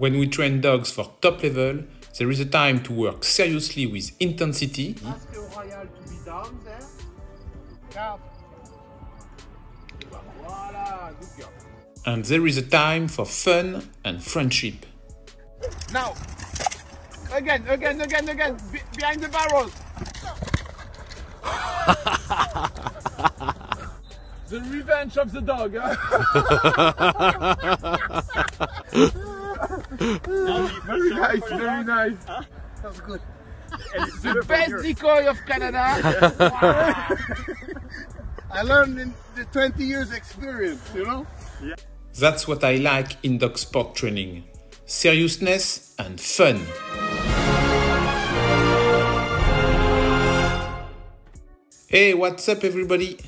When we train dogs for top level, there is a time to work seriously with intensity. Ask Royal to be down there. Cap. Voilà, good job. And there is a time for fun and friendship. Now, again, behind the barrels. The revenge of the dog. Very nice, very nice. That was good. The best decoy of Canada. I learned in the 20 years experience, you know? Yeah. That's what I like in dog sport training. Seriousness and fun. Hey, what's up everybody?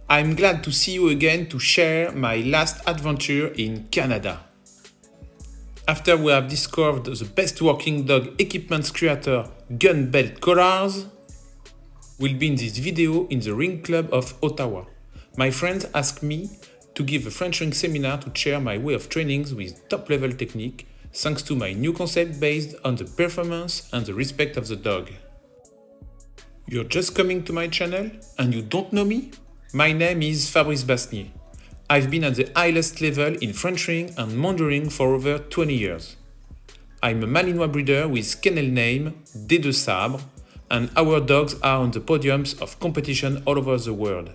I'm glad to see you again to share my last adventure in Canada. After we have discovered the best working dog equipment creator Gun Belt Collars, will be in this video in the Ring Club of Ottawa. My friends asked me to give a French ring seminar to share my way of trainings with top level technique, thanks to my new concept based on the performance and the respect of the dog. You're just coming to my channel and you don't know me? My name is Fabrice Basnier. I've been at the highest level in French ring and Mandarin for over 20 years. I'm a Malinois breeder with kennel name Des Deux Sabres, and our dogs are on the podiums of competition all over the world.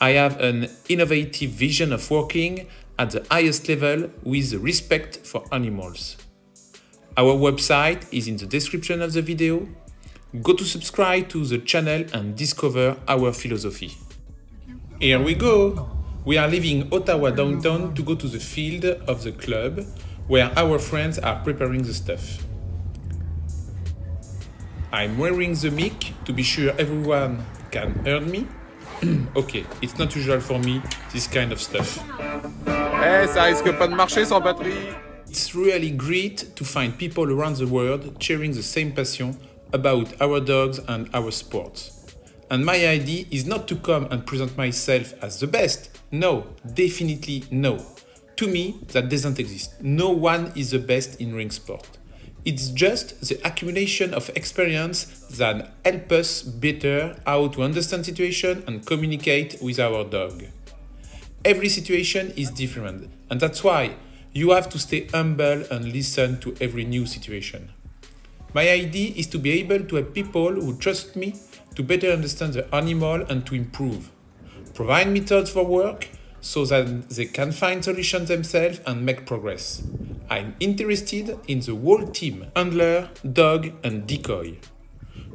I have an innovative vision of working at the highest level with respect for animals. Our website is in the description of the video. Go to subscribe to the channel and discover our philosophy. Here we go! We are leaving Ottawa downtown to go to the field of the club, where our friends are preparing the stuff. I'm wearing the mic to be sure everyone can hear me. Okay, it's not usual for me, this kind of stuff. Eh, ça risque pas de marcher sans batterie. It's really great to find people around the world sharing the same passion about our dogs and our sports. And my idea is not to come and present myself as the best. No, definitely no. To me, that doesn't exist. No one is the best in ring sport. It's just the accumulation of experience that help us better how to understand situation and communicate with our dog. Every situation is different, and that's why you have to stay humble and listen to every new situation. My idea is to be able to help people who trust me to better understand the animal and to improve. Provide methods for work so that they can find solutions themselves and make progress. I'm interested in the whole team, handler, dog and decoy.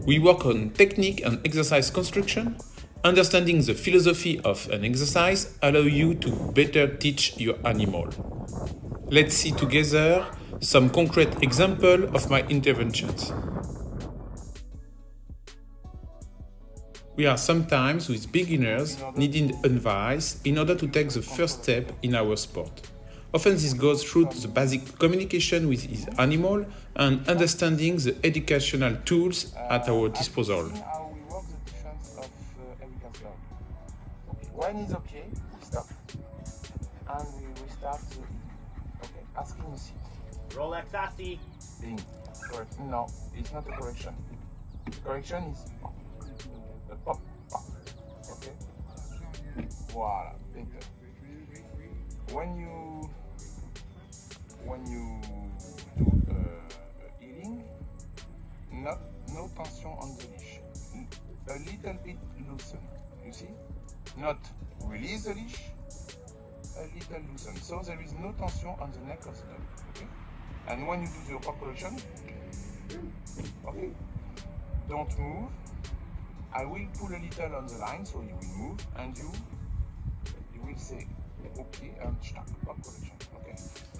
We work on technique and exercise construction. Understanding the philosophy of an exercise allows you to better teach your animal. Let's see together some concrete examples of my interventions. We are sometimes with beginners needing advice in order to take the first step in our sport. Often this goes through the basic communication with his animal and understanding the educational tools at our disposal. How we work the defense of Erica's dog. Okay. When it's okay, we stop. And we start asking a seat. Rolex sassy. Being correct. No, it's not a correction. Correction is pop, pop. Okay? Voila. When you do eating, no tension on the leash. A little bit loosen. You see? Not release the leash, a little loosen. So there is no tension on the neck of the dog. Okay? And when you do the upper correction, okay, don't move. I will pull a little on the line, so you will move, and you will say okay and stop upper correction. Okay.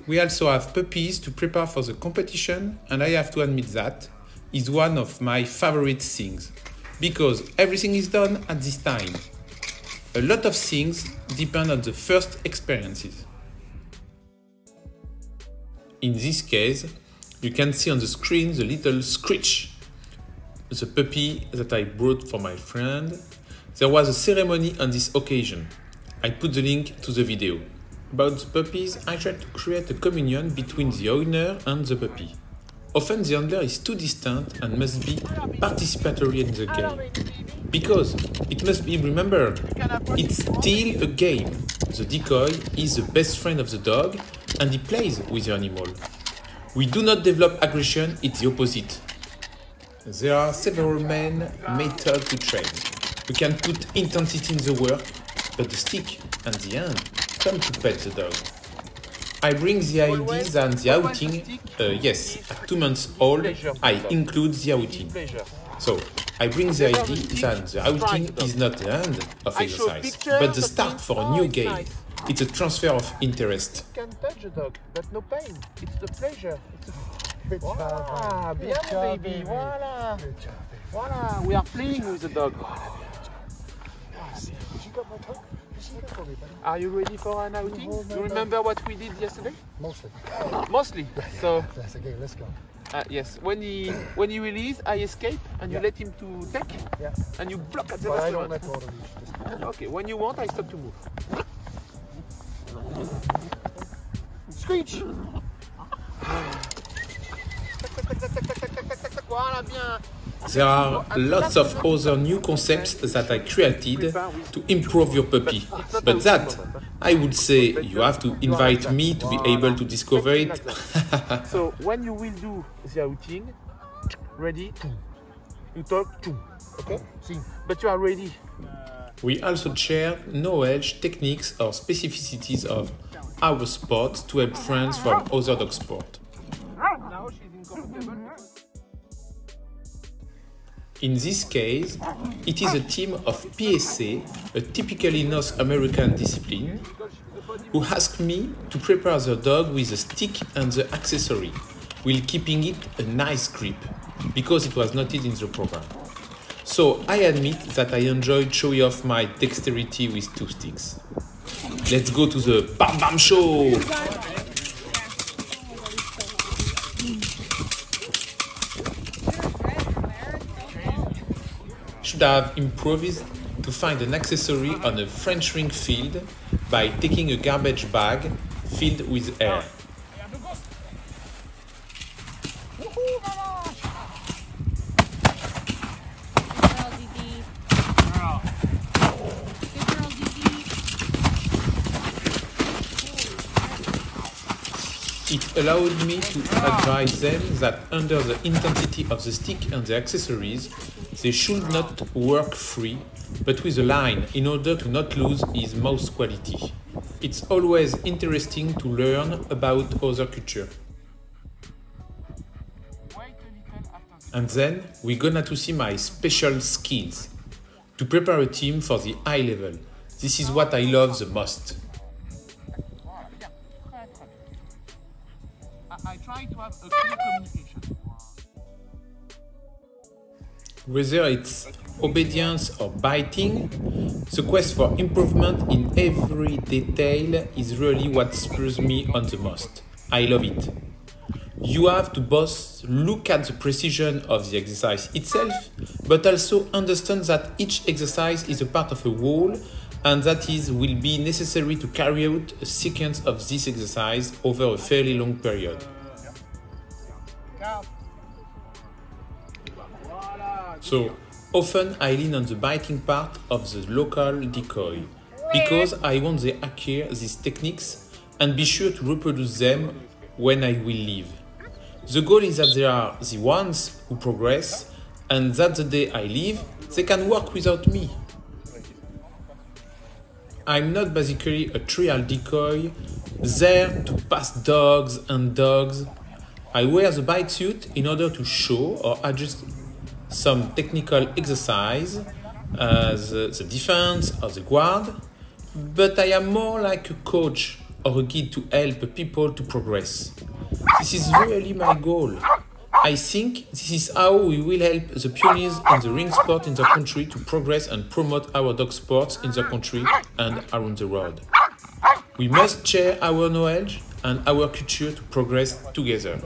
We also have puppies to prepare for the competition, and I have to admit that is one of my favorite things, because everything is done at this time. A lot of things depend on the first experiences. In this case, you can see on the screen the little Screech, the puppy that I brought for my friend. There was a ceremony on this occasion. I put the link to the video. About the puppies, I try to create a communion between the owner and the puppy. Often the handler is too distant and must be participatory in the game. Because it must be remembered, it's still a game. The decoy is the best friend of the dog and he plays with the animal. We do not develop aggression, it's the opposite. There are several main methods to train. We can put intensity in the work, but the stick and the hand come to pet the dog. I bring the idea that the outing, yes, at 2 months old, I include the outing. So, I bring the idea that the outing is not the end of exercise, but the start for a new game. It's a transfer of interest. You can touch a dog, but no pain. It's the pleasure. It's a... Voilà, bien baby, voilà. Voilà, we are playing with the dog. Are you ready for an outing? You remember what we did yesterday? Mostly. Mostly. So That's okay, let's go. yes, when he release, I escape and you let him to take, and you block at the But last I don't moment. let go of the leash. Just... Okay, when you want, I stop to move. Screech. Voilà, bien. There are lots of other new concepts that I created to improve your puppy. But that, I would say, you have to invite me to be able to discover it. So when you will do the outing, ready, you talk, okay? But you are ready. We also share knowledge, techniques or specificities of our sport to help friends from other dog sport. Now she's incomfortable. In this case, it is a team of PSA, a typically North American discipline, who asked me to prepare the dog with a stick and the accessory, while keeping it a nice grip, because it was noted in the program. So I admit that I enjoyed showing off my dexterity with 2 sticks. Let's go to the Bam Bam Show! Should have improvised to find an accessory on a French ring field by taking a garbage bag filled with air. It allowed me to advise them that under the intensity of the stick and the accessories, they should not work free, but with a line in order to not lose his mouse quality. It's always interesting to learn about other culture. And then we're gonna to see my special skills to prepare a team for the high level. This is what I love the most. I try to have a clear communication. Whether it's obedience or biting, the quest for improvement in every detail is really what spurs me on the most. I love it. You have to both look at the precision of the exercise itself, but also understand that each exercise is a part of a whole and that it will be necessary to carry out a sequence of this exercise over a fairly long period. So, often I lean on the biting part of the local decoy, because I want to acquire these techniques and be sure to reproduce them when I will leave. The goal is that they are the ones who progress, and that the day I leave, they can work without me. I'm not basically a trial decoy, there to pass dogs and dogs. I wear the bite suit in order to show or adjust some technical exercise, the defense or the guard, but I am more like a coach or a guide to help people to progress. This is really my goal. I think this is how we will help the pioneers in the ring sport in the country to progress and promote our dog sports in the country and around the world. We must share our knowledge and our culture to progress together.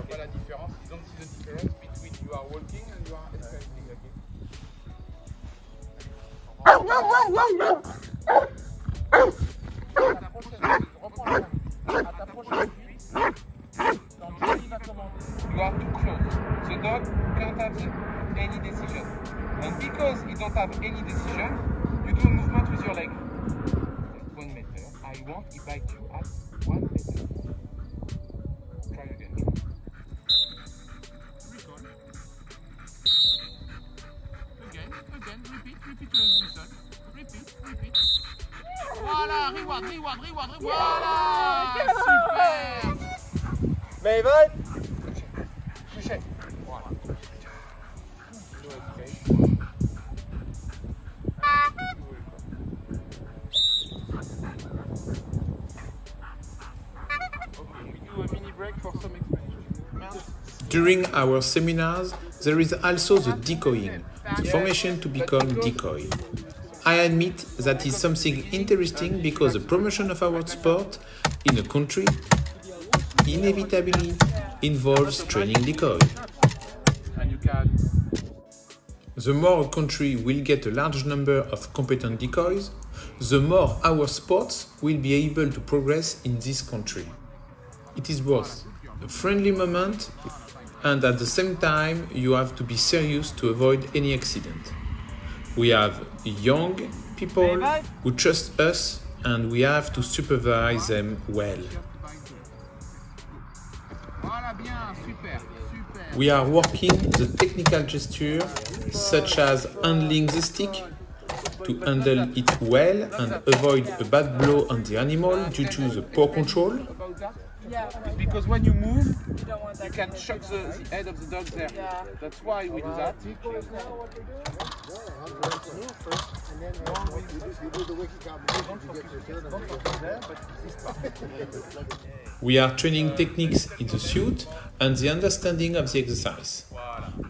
La prochaine, je reprends la main. don't have any decision. You do a movement with your leg. 1 meter. I want he bite you at 1 meter. Try again. Recall. Again, repeat the whistle. Repeat. Voilà, reward. Voilà, super. Maven? Touché. Voilà. During our seminars, there is also the decoying, the formation to become decoy. I admit that is something interesting because the promotion of our sport in a country inevitably involves training decoy. The more a country will get a large number of competent decoys, the more our sports will be able to progress in this country. It is both a friendly moment and at the same time you have to be serious to avoid any accident. We have young people who trust us and we have to supervise them well. We are working the technical gesture such as handling the stick to handle it well and avoid a bad blow on the animal due to the poor control. Because when you move, you can shock the head of the dog there. That's why we do that. We are training techniques in the suit and the understanding of the exercise.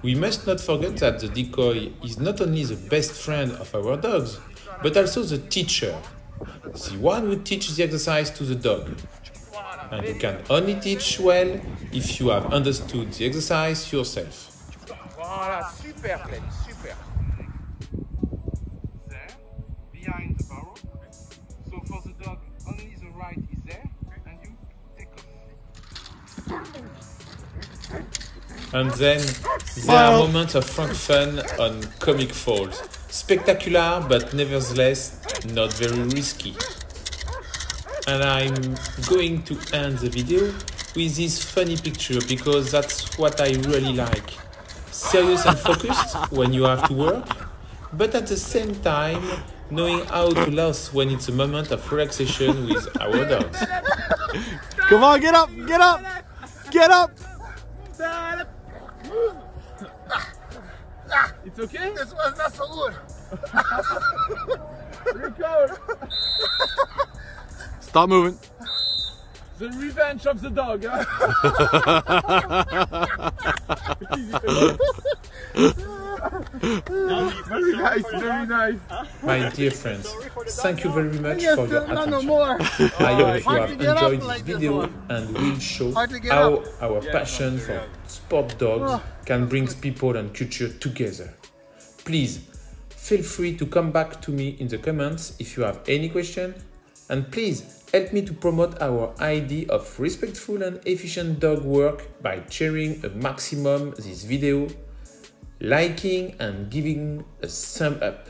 We must not forget that the decoy is not only the best friend of our dogs, but also the teacher, the one who teaches the exercise to the dog. And you can only teach well if you have understood the exercise yourself. Voilà, super play, super. There, behind the barrel. So for the dog, only the right is there, and you take off. And then there are moments of frank fun on comic falls. Spectacular, but nevertheless not very risky. And I'm going to end the video with this funny picture because that's what I really like. Serious and focused when you have to work, but at the same time knowing how to laugh when it's a moment of relaxation with our dogs. Come on, get up! Get up! It's okay? This was not so good. Stop moving. The revenge of the dog, huh? Very nice. My dear friends, thank you very much for your attention. I hope you have enjoyed this video and will show how our passion for sport dogs can bring people and culture together. Please feel free to come back to me in the comments if you have any question, and please help me to promote our idea of respectful and efficient dog work by sharing a maximum this video, liking and giving a thumb up.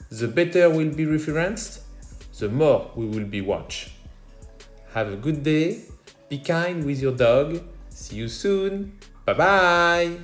The better we'll be referenced, the more we will be watched. Have a good day, be kind with your dog, see you soon, bye bye!